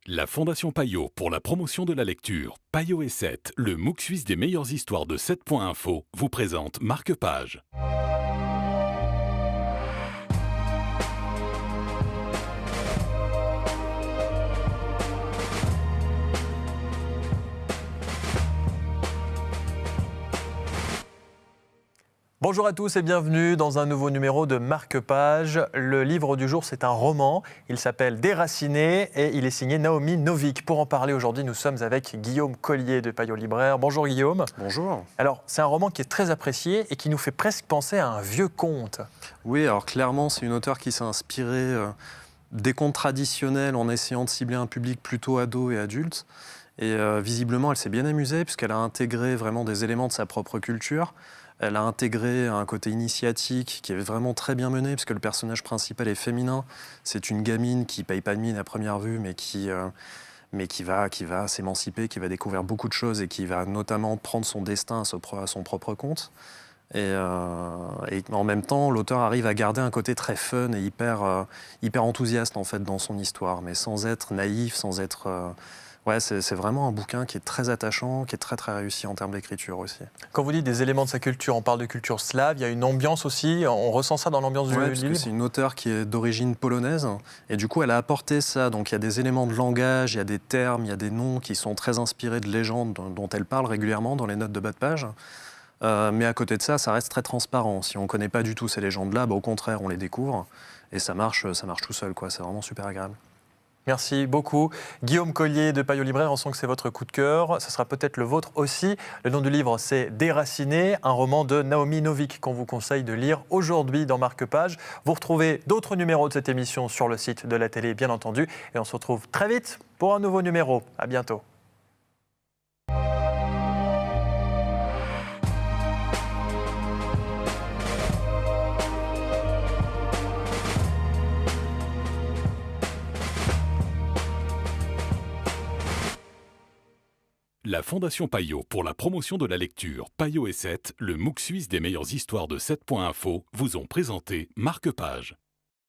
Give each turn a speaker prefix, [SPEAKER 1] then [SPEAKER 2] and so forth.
[SPEAKER 1] La Fondation Payot pour la promotion de la lecture, Payot et 7, le MOOC suisse des meilleures histoires de 7.info, vous présente Marque-Page.
[SPEAKER 2] Bonjour à tous et bienvenue dans un nouveau numéro de Marque-Page. Le livre du jour, c'est un roman. Il s'appelle Déraciné et il est signé Naomi Novik. Pour en parler aujourd'hui, nous sommes avec Guillaume Collier de Payot Libraire. Bonjour Guillaume.
[SPEAKER 3] Bonjour.
[SPEAKER 2] Alors, c'est un roman qui est très apprécié et qui nous fait presque penser à un vieux conte.
[SPEAKER 3] Oui, alors clairement, c'est une auteure qui s'est inspirée des contes traditionnels en essayant de cibler un public plutôt ado et adulte. Et visiblement, elle s'est bien amusée puisqu'elle a intégré vraiment des éléments de sa propre culture. Elle a intégré un côté initiatique qui est vraiment très bien mené, puisque le personnage principal est féminin. C'est une gamine qui ne paye pas de mine à première vue, mais qui va s'émanciper, qui va découvrir beaucoup de choses et qui va notamment prendre son destin à son propre compte. Et en même temps, l'auteur arrive à garder un côté très fun et hyper enthousiaste en fait, dans son histoire, mais sans être naïf, sans être... Ouais, c'est vraiment un bouquin qui est très attachant, qui est très très réussi en termes d'écriture aussi.
[SPEAKER 2] Quand vous dites des éléments de sa culture, on parle de culture slave, il y a une ambiance aussi, on ressent ça dans l'ambiance du
[SPEAKER 3] Parce que
[SPEAKER 2] livre.
[SPEAKER 3] c'est une auteure qui est d'origine polonaise, et du coup elle a apporté ça. Donc il y a des éléments de langage, il y a des termes, il y a des noms qui sont très inspirés de légendes dont elle parle régulièrement dans les notes de bas de page. Mais à côté de ça, ça reste très transparent. Si on ne connaît pas du tout ces légendes-là, au contraire, on les découvre, et ça marche tout seul, quoi. C'est vraiment super agréable.
[SPEAKER 2] Merci beaucoup. Guillaume Collier de Payot Libraire, on sent que c'est votre coup de cœur. Ce sera peut-être le vôtre aussi. Le nom du livre, c'est Déraciné, un roman de Naomi Novik qu'on vous conseille de lire aujourd'hui dans Marque-Page. Vous retrouvez d'autres numéros de cette émission sur le site de la télé, bien entendu. Et on se retrouve très vite pour un nouveau numéro. À bientôt.
[SPEAKER 1] La Fondation Payot pour la promotion de la lecture, Payot et 7, le MOOC suisse des meilleures histoires de 7.info, vous ont présenté Marque-Page.